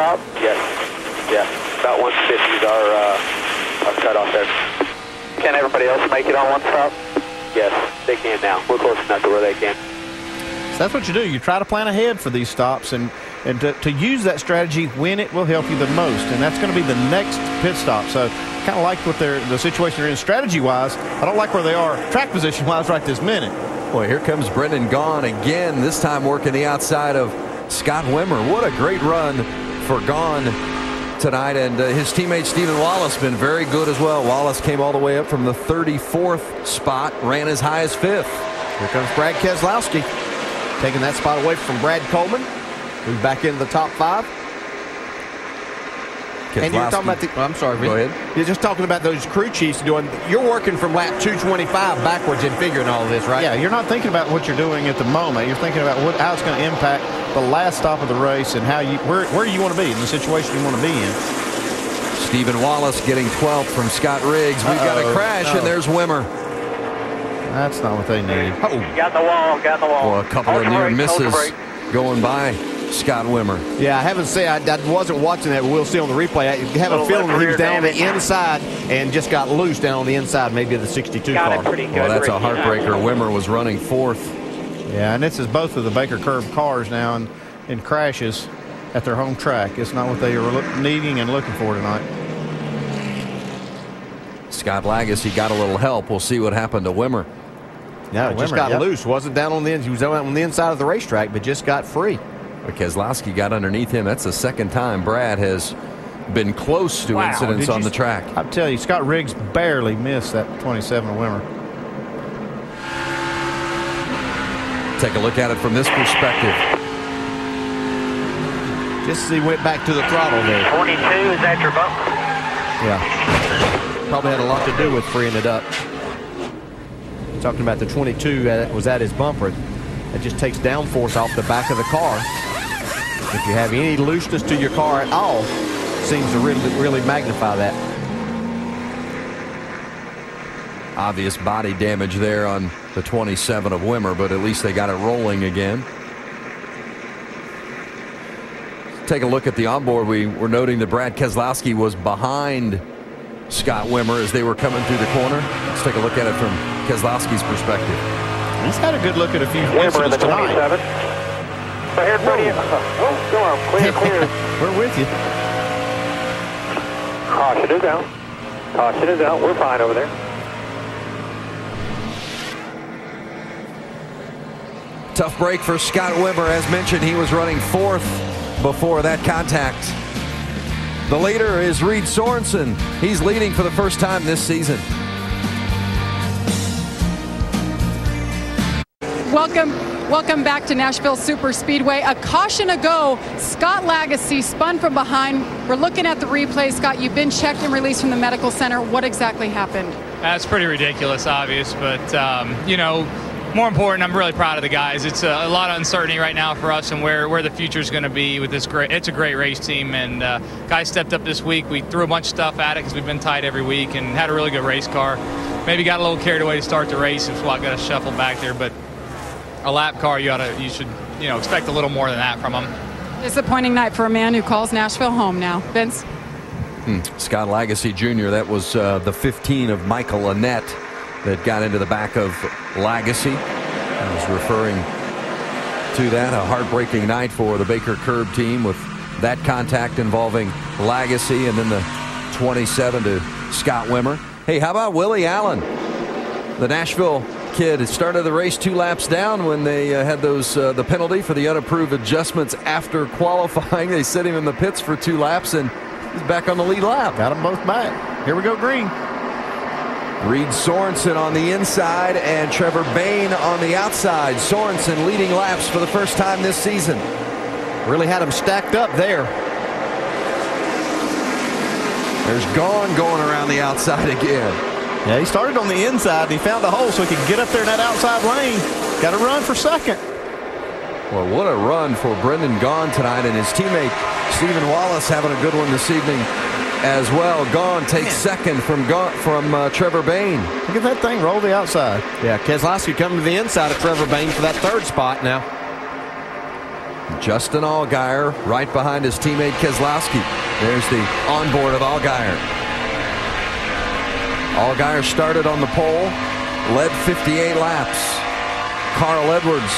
stop? Yes. Yeah. About 150 is our cutoff there. Can everybody else make it on one stop? Yes, they can now. We're close enough to where they can. So that's what you do. You try to plan ahead for these stops and to use that strategy when it will help you the most. And that's going to be the next pit stop. So kind of like what the situation they're in strategy-wise. I don't like where they are track position-wise right this minute. Boy, here comes Brendan Gaughan again, this time working the outside of Scott Wimmer. What a great run for Gaughan tonight, and his teammate Stephen Wallace been very good as well. Wallace came all the way up from the 34th spot, ran as high as 5th. Here comes Brad Keselowski, taking that spot away from Brad Coleman, who's back into the top 5. And you're talking about I'm sorry, go ahead. You're just talking about those crew chiefs doing. You're working from lap 225 backwards and figuring all of this, right? Yeah, you're not thinking about what you're doing at the moment. You're thinking about how it's going to impact the last stop of the race and how where you want to be in the situation you want to be in. Stephen Wallace getting 12th from Scott Riggs. We've got a crash, and there's Wimmer. That's not what they need. Got in the wall. Well, a couple of near misses going by Scott Wimmer. Yeah, I haven't seen. I wasn't watching that. We'll see on the replay. I have a feeling that he was down on the inside and just got loose down on the inside, maybe of the 62 car. Well, that's a heartbreaker. Wimmer was running 4th. Yeah, and this is both of the Baker Curve cars now in crashes at their home track. It's not what they were needing and looking for tonight. Scott Lagasse got a little help. We'll see what happened to Wimmer. No, it just got loose. Wasn't down on the end. He was on the inside of the racetrack, but just got free. Keselowski got underneath him. That's the second time Brad has been close to incidents on the track. I tell you, Scott Riggs barely missed that 27 of Wimmer. Take a look at it from this perspective. Just as he went back to the throttle there. 22, is that your bumper? Yeah. Probably had a lot to do with freeing it up. Talking about the 22 that was at his bumper. It just takes downforce off the back of the car. If you have any looseness to your car at all, seems to really magnify that. Obvious body damage there on the 27 of Wimmer, but at least they got it rolling again. Take a look at the onboard. We were noting that Brad Keselowski was behind Scott Wimmer as they were coming through the corner. Let's take a look at it from Keselowski's perspective. He's had a good look at a few Wimmer in the 27. 27. Right here, buddy. Go on, clear. We're with you. Caution is out. Caution is out. We're fine over there. Tough break for Scott Wimmer. As mentioned, he was running 4th before that contact. The leader is Reed Sorensen. He's leading for the first time this season. Welcome back to Nashville Super Speedway. A caution ago, Scott Lagasse spun from behind. We're looking at the replay. Scott, you've been checked and released from the medical center. What exactly happened? That's pretty ridiculous, obvious, but you know, more important, I'm really proud of the guys. It's a lot of uncertainty right now for us and where the future is going to be with this great. It's a great race team, and guys stepped up this week. We threw a bunch of stuff at it because we've been tight every week and had a really good race car. Maybe got a little carried away to start the race, and so I got to shuffle back there. But a lap car, you should expect a little more than that from them. Disappointing night for a man who calls Nashville home now. Vince? Scott Lagasse Jr., that was the 15 of Michael Annett that got into the back of Lagasse. I was referring to that. A heartbreaking night for the Baker Curb team with that contact involving Lagasse and then the 27 to Scott Wimmer. Hey, how about Willie Allen? The Nashville kid started the race 2 laps down when they had the penalty for the unapproved adjustments after qualifying. They set him in the pits for 2 laps, and he's back on the lead lap. Got them both back. Here we go, green. Reed Sorensen on the inside and Trevor Bayne on the outside. Sorensen leading laps for the first time this season. Really had them stacked up there. There's Gaughan going around the outside again. Yeah, he started on the inside and he found a hole so he could get up there in that outside lane. Got to run for second. Well, what a run for Brendan Gaughan tonight, and his teammate Stephen Wallace having a good one this evening as well. Gaughan takes second from Trevor Bayne. Look at that thing roll the outside. Yeah, Keselowski coming to the inside of Trevor Bayne for that 3rd spot now. Justin Allgaier right behind his teammate Keselowski. There's the onboard of Allgaier. Allgaier started on the pole, led 58 laps. Carl Edwards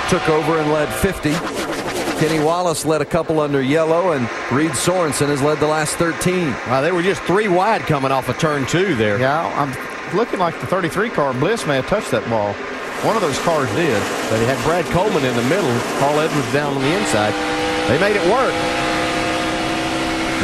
took over and led 50. Kenny Wallace led a couple under yellow, and Reed Sorensen has led the last 13. Wow, they were just 3 wide coming off of turn 2 there. Yeah, I'm looking like the 33 car. Bliss may have touched that ball. One of those cars did. But he had Brad Coleman in the middle, Carl Edwards down on the inside. They made it work.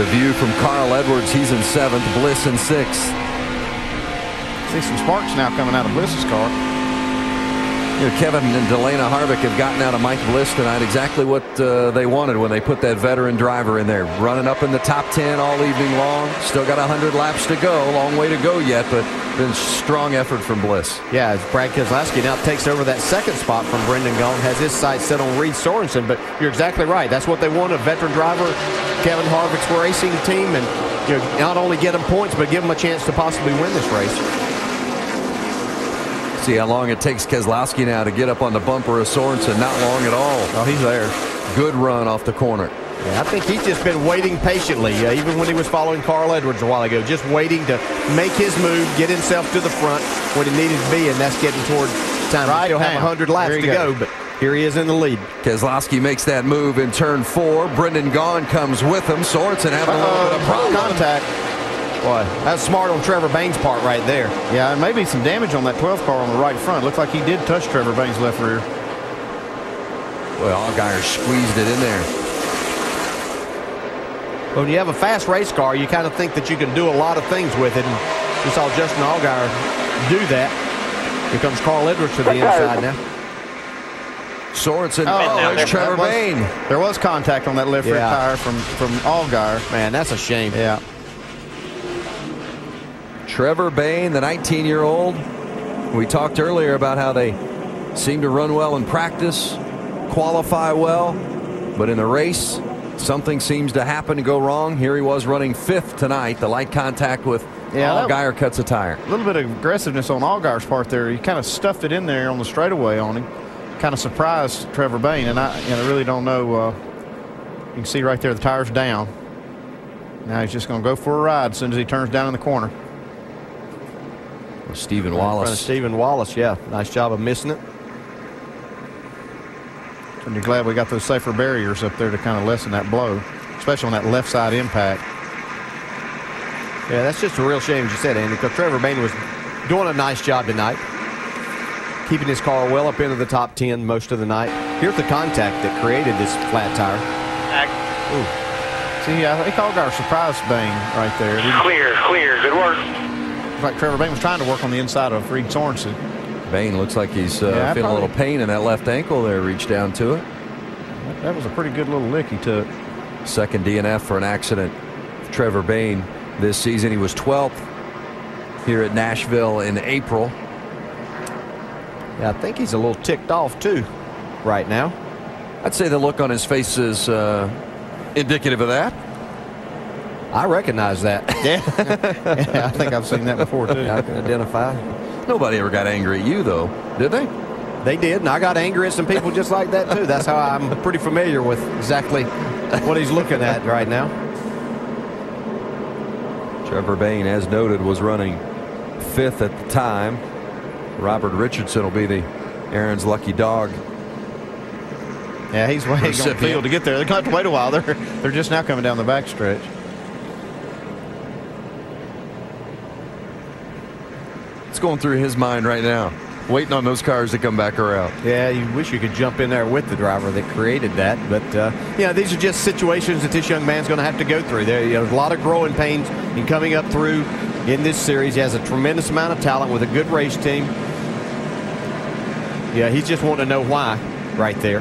The view from Carl Edwards, he's in 7th, Bliss in 6th. See some sparks now coming out of Bliss's car. You know, Kevin and Delana Harvick have gotten out of Mike Bliss tonight exactly what they wanted when they put that veteran driver in there. Running up in the top 10 all evening long. Still got 100 laps to go. Long way to go yet, but been strong effort from Bliss. Yeah, as Brad Keselowski now takes over that 2nd spot from Brendan Gaughan, has his sights set on Reed Sorensen. But you're exactly right. That's what they want, a veteran driver. Kevin Harvick's racing team, and you know, not only get them points, but give them a chance to possibly win this race. See how long it takes Keselowski now to get up on the bumper of Sorensen. Not long at all. Oh, he's there. Good run off the corner. Yeah, I think he's just been waiting patiently, even when he was following Carl Edwards a while ago, just waiting to make his move, get himself to the front when he needed to be, and that's getting toward time. Right, he'll have 100 laps to go, but here he is in the lead. Keselowski makes that move in turn 4. Brendan Gaughan comes with him. Sorensen having a little bit of problem. Contact. Boy, that's smart on Trevor Bayne's part right there. Yeah, and maybe some damage on that 12 car on the right front. Looks like he did touch Trevor Bayne's left rear. Well, Allgaier squeezed it in there. When you have a fast race car, you kind of think that you can do a lot of things with it. And we saw Justin Allgaier do that. Here comes Carl Edwards to the inside now. Sorensen. Oh, there's Trevor Bayne. There was contact on that left rear tire from Allgaier. Man, that's a shame. Yeah. Trevor Bayne, the 19-year-old. We talked earlier about how they seem to run well in practice, qualify well, but in the race, something seems to happen to go wrong. Here he was running 5th tonight. The light contact with Allgaier cuts a tire. A little bit of aggressiveness on Allgaier's part there. He kind of stuffed it in there on the straightaway on him. Kind of surprised Trevor Bayne, and I really don't know. You can see right there the tire's down. Now he's just going to go for a ride as soon as he turns down in the corner. Stephen Wallace. Stephen Wallace, yeah. Nice job of missing it. And you're glad we got those safer barriers up there to kind of lessen that blow, especially on that left side impact. Yeah, that's just a real shame, as you said, Andy, because Trevor Bayne was doing a nice job tonight, keeping his car well up into the top 10 most of the night. Here's the contact that created this flat tire. See, I think Allgaier surprised Bayne right there. Clear. Good work. Looks like Trevor Bayne was trying to work on the inside of Reed Sorensen. Bayne looks like he's feeling a little pain in that left ankle there. Reached down to it. That was a pretty good little lick he took. Second DNF for an accident. Trevor Bayne this season. He was 12th here at Nashville in April. Yeah, I think he's a little ticked off too right now. I'd say the look on his face is indicative of that. I recognize that. Yeah, I think I've seen that before too. I can identify. Nobody ever got angry at you though, did they? They did, and I got angry at some people just like that too. That's how I'm pretty familiar with exactly what he's looking at right now. Trevor Bayne, as noted, was running 5th at the time. Robert Richardson will be the Aaron's lucky dog. Yeah, he's waiting on the field to get there. They're going to have to wait a while. They're just now coming down the backstretch. What's going through his mind right now? Waiting on those cars to come back around. Yeah, you wish you could jump in there with the driver that created that. But, yeah, these are just situations that this young man's going to have to go through. There's a lot of growing pains in coming up through in this series. He has a tremendous amount of talent with a good race team. Yeah, he's just wanting to know why right there.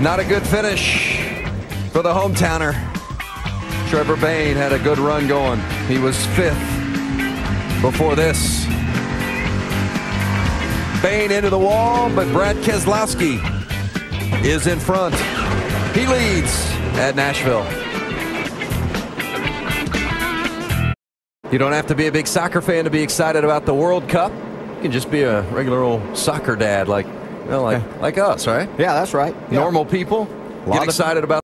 Not a good finish for the hometowner. Trevor Bayne had a good run going. He was 5th before this. Bayne into the wall, but Brad Keselowski is in front. He leads at Nashville. You don't have to be a big soccer fan to be excited about the World Cup. can just be a regular old soccer dad, like us, right? Yeah, that's right. Yeah. Normal people get excited about